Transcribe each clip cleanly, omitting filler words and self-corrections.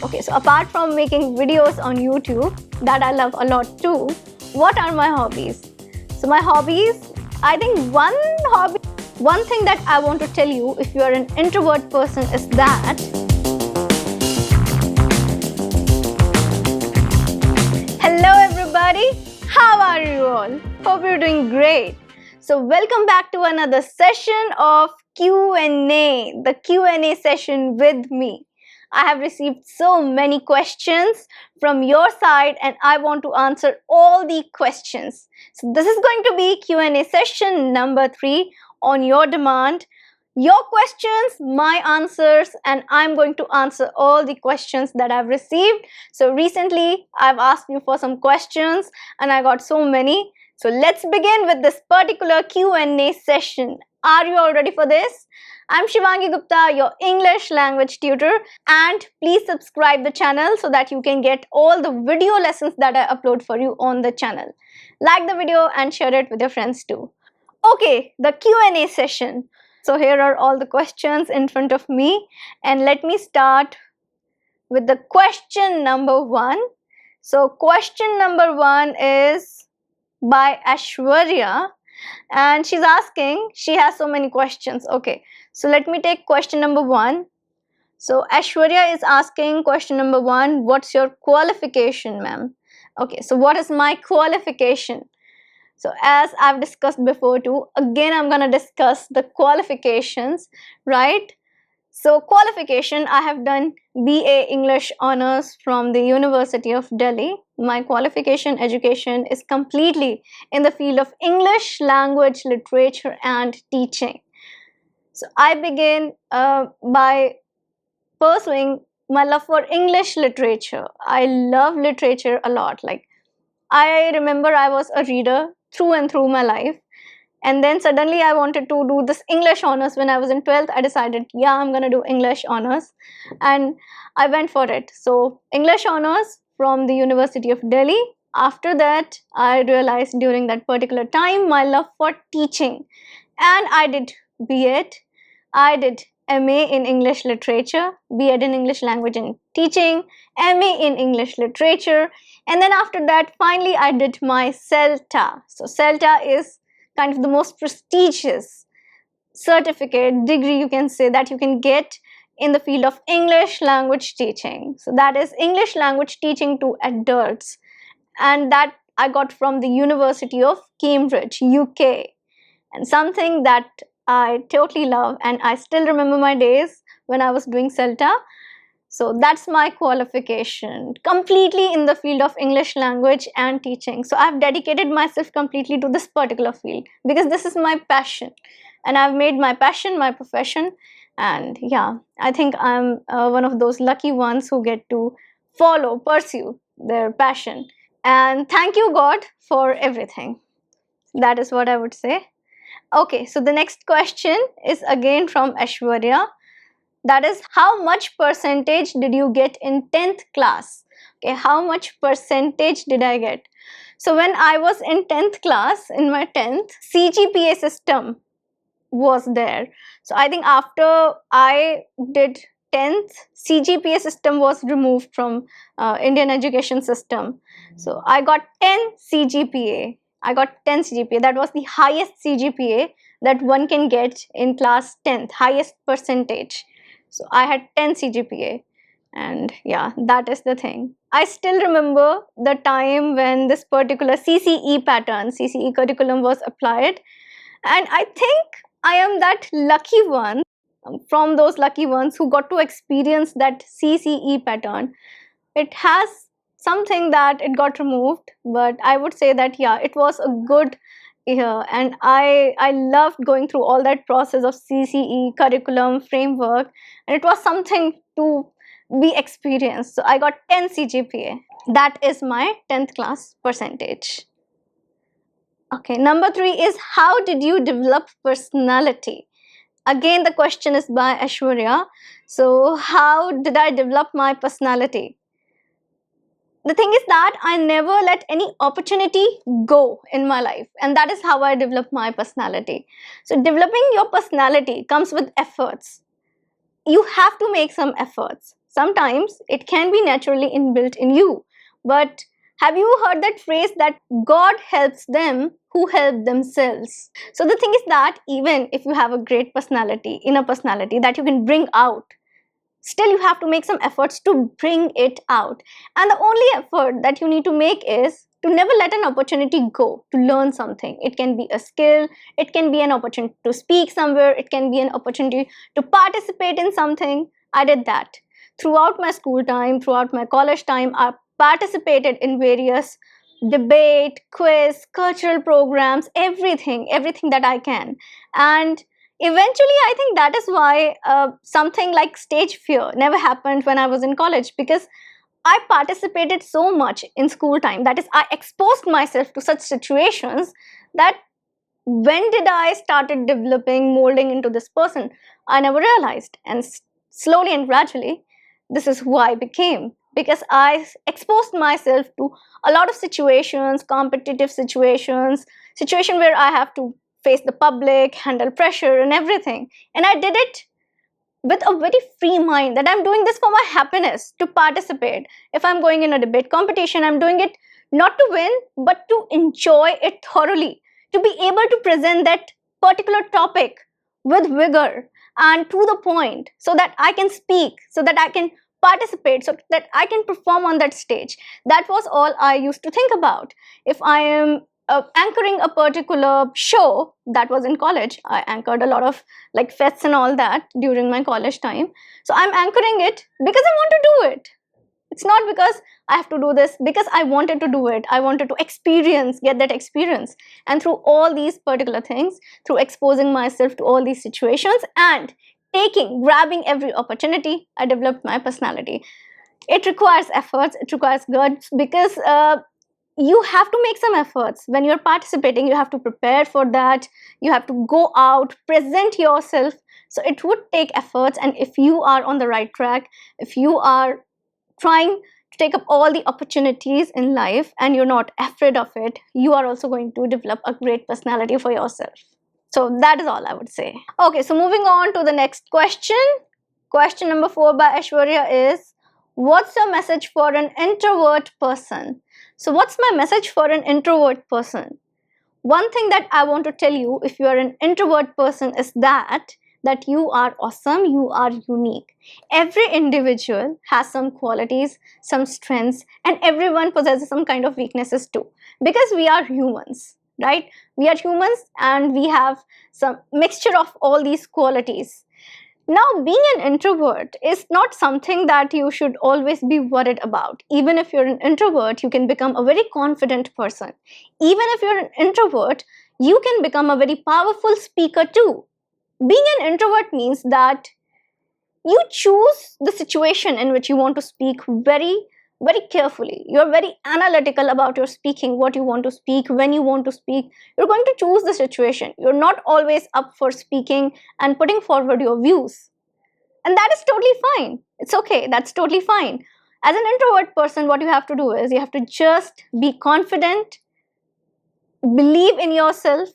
Okay, so apart from making videos on YouTube that I love a lot too, what are my hobbies? So my hobbies, I think one thing that I want to tell you if you are an introvert person is that hello everybody, how are you all? Hope you're doing great. So welcome back to another session of Q&A, the Q&A session with me. I have received so many questions from your side and I want to answer all the questions. So this is going to be Q&A session number 3 on your demand. Your questions, my answers, and I'm going to answer all the questions that I've received. So recently I've asked you for some questions and I got so many. So let's begin with this particular Q&A session. Are you all ready for this? I'm Shivangi Gupta, your English language tutor, and please subscribe the channel so that you can get all the video lessons that I upload for you on the channel. Like the video and share it with your friends too. Okay, the Q&A session. So here are all the questions in front of me and let me start with the question number 1. So question number 1 is by Aishwarya and she's asking, she has so many questions. Okay, so let me take question number 1. So Aishwarya is asking question number 1, what's your qualification, ma'am? Okay, so what is my qualification? So as I've discussed before too, again I'm gonna discuss the qualifications, right? So qualification, I have done BA English Honours from the University of Delhi. My qualification education is completely in the field of English language, literature and teaching. So I begin by pursuing my love for English literature. I love literature a lot. Like I remember I was a reader through and through my life. And then suddenly I wanted to do this English Honours. When I was in 12th, I decided, yeah, I'm going to do English Honours. And I went for it. So English Honours from the University of Delhi. After that, I realized during that particular time, my love for teaching. And I did B.Ed. I did MA in English Literature, B.Ed in English Language and Teaching, MA in English Literature. And then after that, finally, I did my CELTA. So CELTA is kind of the most prestigious certificate, degree you can say, that you can get in the field of English language teaching. So that is English language teaching to adults. And that I got from the University of Cambridge, UK. And something that I totally love, and I still remember my days when I was doing CELTA. So that's my qualification, completely in the field of English language and teaching. So I've dedicated myself completely to this particular field because this is my passion. And I've made my passion my profession. And yeah, I think I'm one of those lucky ones who get to pursue their passion. And thank you, God, for everything. That is what I would say. Okay, so the next question is again from Aishwarya. That is, how much percentage did you get in 10th class? Okay, how much percentage did I get? So when I was in 10th class, in my 10th, CGPA system was there. So I think after I did 10th, CGPA system was removed from Indian education system. So I got 10 CGPA. I got 10 CGPA. That was the highest CGPA that one can get in class 10th, highest percentage. So I had 10 CGPA, and yeah, that is the thing. I still remember the time when this particular CCE pattern, CCE curriculum was applied, and I think I am that lucky one, from those lucky ones who got to experience that CCE pattern. It has something that it got removed, but I would say that yeah, it was a good year, and I loved going through all that process of CCE curriculum framework, and it was something to be experienced. So I got 10 CGPA. That is my 10th class percentage. Okay, number 3 is, how did you develop personality? Again, the question is by Aishwarya. So how did I develop my personality? The thing is that I never let any opportunity go in my life, and that is how I develop my personality. So developing your personality comes with efforts. You have to make some efforts. Sometimes it can be naturally inbuilt in you. But have you heard that phrase that God helps them who help themselves? So the thing is that even if you have a great personality, inner personality that you can bring out, still you have to make some efforts to bring it out. And the only effort that you need to make is to never let an opportunity go to learn something. It can be a skill, it can be an opportunity to speak somewhere, it can be an opportunity to participate in something. I did that throughout my school time, throughout my college time. I participated in various debate, quiz, cultural programs, everything that I can. And eventually I think that is why something like stage fear never happened when I was in college, because I participated so much in school time, that is, I exposed myself to such situations, that when did I started developing, molding into this person, I never realized. And slowly and gradually this is who I became, because I exposed myself to a lot of situations, competitive situations, situation where I have to face the public, handle pressure and everything. And I did it with a very free mind, that I'm doing this for my happiness, to participate. If I'm going in a debate competition, I'm doing it not to win, but to enjoy it thoroughly, to be able to present that particular topic with vigor and to the point, so that I can speak, so that I can participate, so that I can perform on that stage. That was all I used to think about. If I am anchoring a particular show, that was in college, I anchored a lot of like fests and all that during my college time. So I'm anchoring it because I want to do it. It's not because I have to do this, because I wanted to do it. I wanted to get that experience. And through all these particular things, through exposing myself to all these situations and grabbing every opportunity, I developed my personality. It requires efforts, it requires guts, because you have to make some efforts. When you're participating, you have to prepare for that. You have to go out, present yourself. So it would take efforts. And if you are on the right track, if you are trying to take up all the opportunities in life and you're not afraid of it, you are also going to develop a great personality for yourself. So that is all I would say. Okay, so moving on to the next question. Question number 4 by Aishwarya is, what's your message for an introvert person? So what's my message for an introvert person? One thing that I want to tell you, if you are an introvert person, is that you are awesome, you are unique. Every individual has some qualities, some strengths, and everyone possesses some kind of weaknesses too, because we are humans, right? We are humans and we have some mixture of all these qualities. Now, being an introvert is not something that you should always be worried about. Even if you're an introvert, you can become a very confident person. Even if you're an introvert, you can become a very powerful speaker too. Being an introvert means that you choose the situation in which you want to speak very carefully. You're very analytical about your speaking, what you want to speak, when you want to speak. You're going to choose the situation. You're not always up for speaking and putting forward your views. And that is totally fine. It's okay. That's totally fine. As an introvert person, what you have to do is you have to just be confident, believe in yourself,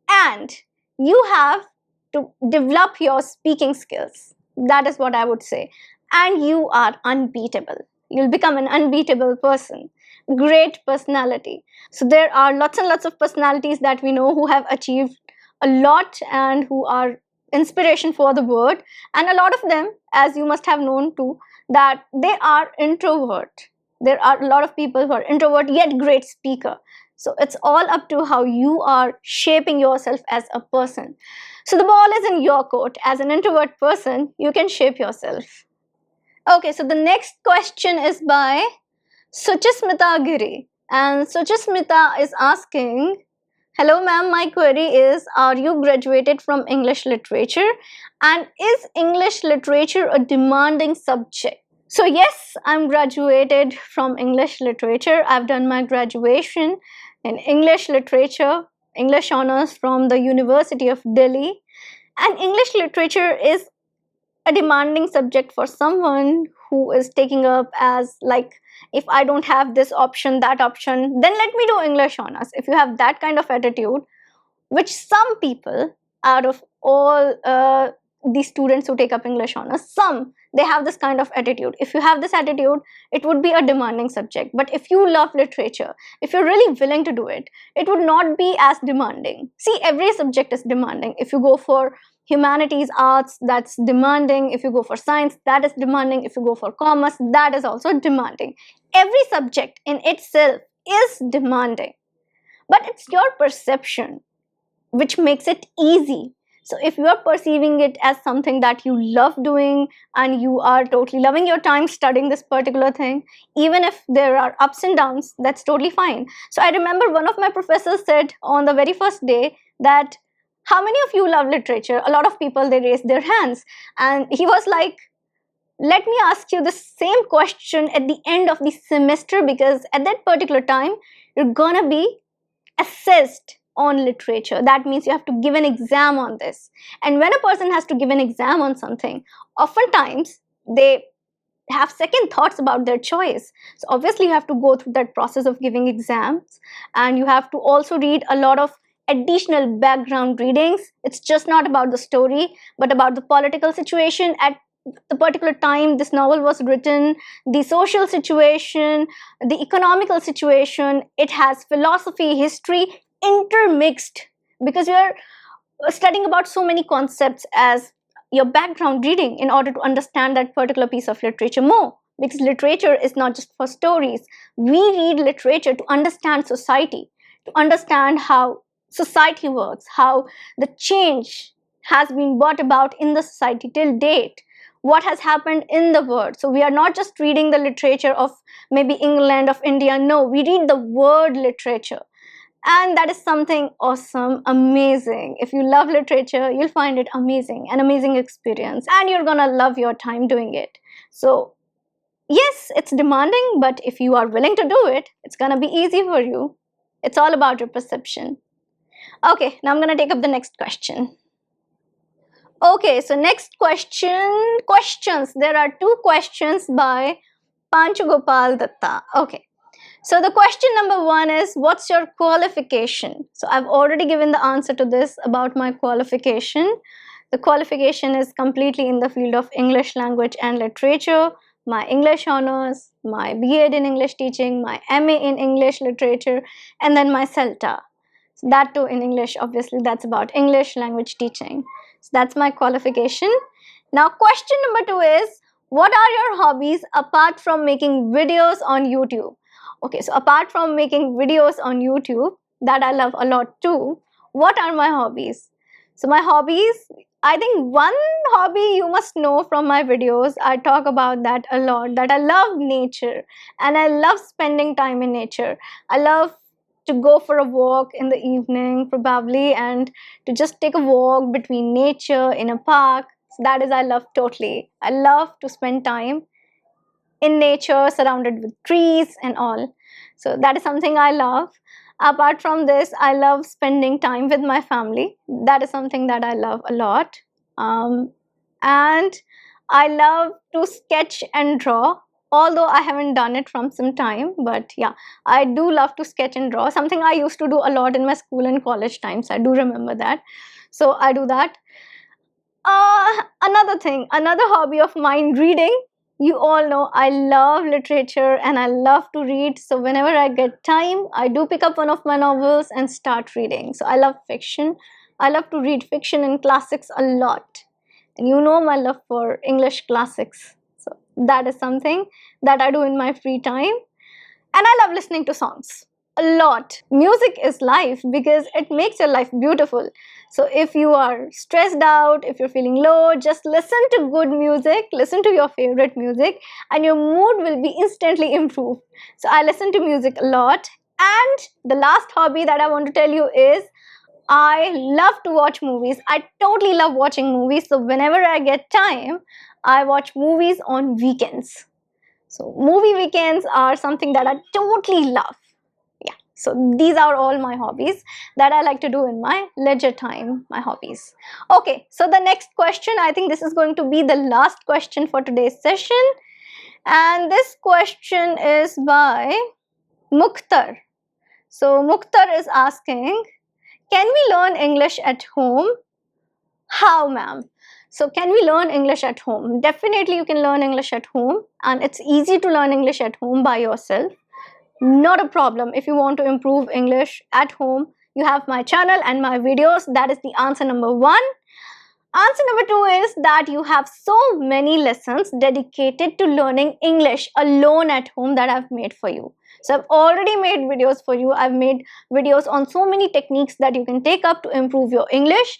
and you have to develop your speaking skills. That is what I would say. And you are unbeatable. You'll become an unbeatable person. Great personality. So there are lots and lots of personalities that we know who have achieved a lot and who are inspiration for the world. And a lot of them, as you must have known too, that they are introvert. There are a lot of people who are introvert yet great speaker. So it's all up to how you are shaping yourself as a person. So the ball is in your court. As an introvert person, you can shape yourself. Okay, so the next question is by Suchismita Giri. And Suchismita is asking, hello ma'am, my query is, are you graduated from English literature? And is English literature a demanding subject? So yes, I'm graduated from English literature. I've done my graduation in English literature, English honors from the University of Delhi. And English literature is a demanding subject for someone who is taking up as like, if I don't have this option, that option, then let me do English honors. If you have that kind of attitude, which some people out of all the students who take up English honors. Some, they have this kind of attitude. If you have this attitude, it would be a demanding subject. But if you love literature, if you're really willing to do it, it would not be as demanding. See, every subject is demanding. If you go for humanities, arts, that's demanding. If you go for science, that is demanding. If you go for commerce, that is also demanding. Every subject in itself is demanding, but it's your perception which makes it easy. So if you are perceiving it as something that you love doing and you are totally loving your time studying this particular thing, even if there are ups and downs, that's totally fine. So I remember one of my professors said on the very first day that, how many of you love literature? A lot of people, they raised their hands, and he was like, let me ask you the same question at the end of the semester, because at that particular time you're gonna be assessed on literature. That means you have to give an exam on this. And when a person has to give an exam on something, oftentimes they have second thoughts about their choice. So obviously you have to go through that process of giving exams, and you have to also read a lot of additional background readings. It's just not about the story, but about the political situation at the particular time this novel was written, the social situation, the economical situation. It has philosophy, history intermixed, because you are studying about so many concepts as your background reading in order to understand that particular piece of literature more. Because literature is not just for stories. We read literature to understand society, to understand how society works, how the change has been brought about in the society till date, what has happened in the world. So we are not just reading the literature of maybe England, of India. No, we read the world literature. And that is something awesome, amazing. If you love literature, you'll find it amazing, an amazing experience, and you're gonna love your time doing it. So yes, it's demanding, but if you are willing to do it, it's gonna be easy for you. It's all about your perception. Okay, now I'm gonna take up the next question. Okay, so next questions. There are two questions by Panchu Gopal Datta. Okay. So the question number one is, what's your qualification? So I've already given the answer to this about my qualification. The qualification is completely in the field of English language and literature, my English honors, my B.Ed in English teaching, my MA in English literature, and then my CELTA. So that too in English, obviously, that's about English language teaching. So that's my qualification. Now question number two is, what are your hobbies apart from making videos on YouTube? Okay, so apart from making videos on YouTube, that I love a lot too, what are my hobbies? So my hobbies, I think one hobby you must know from my videos, I talk about that a lot, that I love nature and I love spending time in nature. I love to go for a walk in the evening probably, and to just take a walk between nature in a park. So that is, I love totally. I love to spend time in nature surrounded with trees and all. So that is something I love. Apart from this, I love spending time with my family. That is something that I love a lot. And I love to sketch and draw, although I haven't done it from some time, but yeah, I do love to sketch and draw, something I used to do a lot in my school and college times. I do remember that. So I do that. Another hobby of mine, reading. You all know I love literature and I love to read. So whenever I get time, I do pick up one of my novels and start reading. So I love fiction. I love to read fiction and classics a lot. And you know my love for English classics. So that is something that I do in my free time. And I love listening to songs a lot. Music is life because it makes your life beautiful. So if you are stressed out, if you're feeling low, just listen to good music, listen to your favorite music, and your mood will be instantly improved. So I listen to music a lot. And the last hobby that I want to tell you is, I love to watch movies. I totally love watching movies. So whenever I get time, I watch movies on weekends. So movie weekends are something that I totally love. Yeah, so these are all my hobbies that I like to do in my leisure time, my hobbies. Okay, so the next question, I think this is going to be the last question for today's session. And this question is by Mukhtar. So Mukhtar is asking, can we learn English at home? How, ma'am? So can we learn English at home? Definitely you can learn English at home, and it's easy to learn English at home by yourself. Not a problem. If you want to improve English at home, you have my channel and my videos. That is the answer number 1. Answer number 2 is that you have so many lessons dedicated to learning English alone at home that I've made for you. So I've already made videos for you. I've made videos on so many techniques that you can take up to improve your English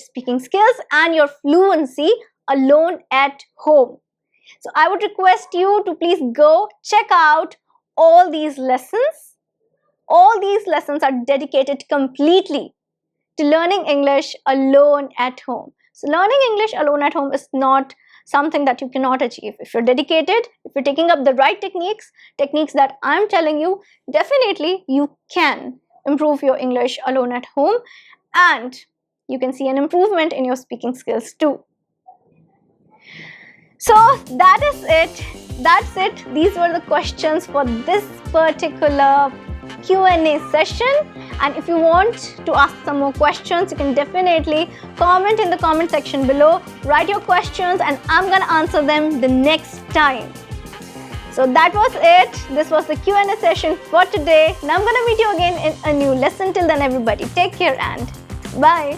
speaking skills and your fluency alone at home. So I would request you to please go check out all these lessons. All these lessons are dedicated completely to learning English alone at home. So learning English alone at home is not something that you cannot achieve. If you're dedicated, if you're taking up the right techniques that I'm telling you, definitely you can improve your English alone at home, and you can see an improvement in your speaking skills too. So that is it. That's it. These were the questions for this particular Q&A session, and if you want to ask some more questions, you can definitely comment in the comment section below. Write your questions and I'm gonna answer them the next time. So that was it. This was the Q&A session for today. Now I'm gonna meet you again in a new lesson. Till then, everybody, take care and bye.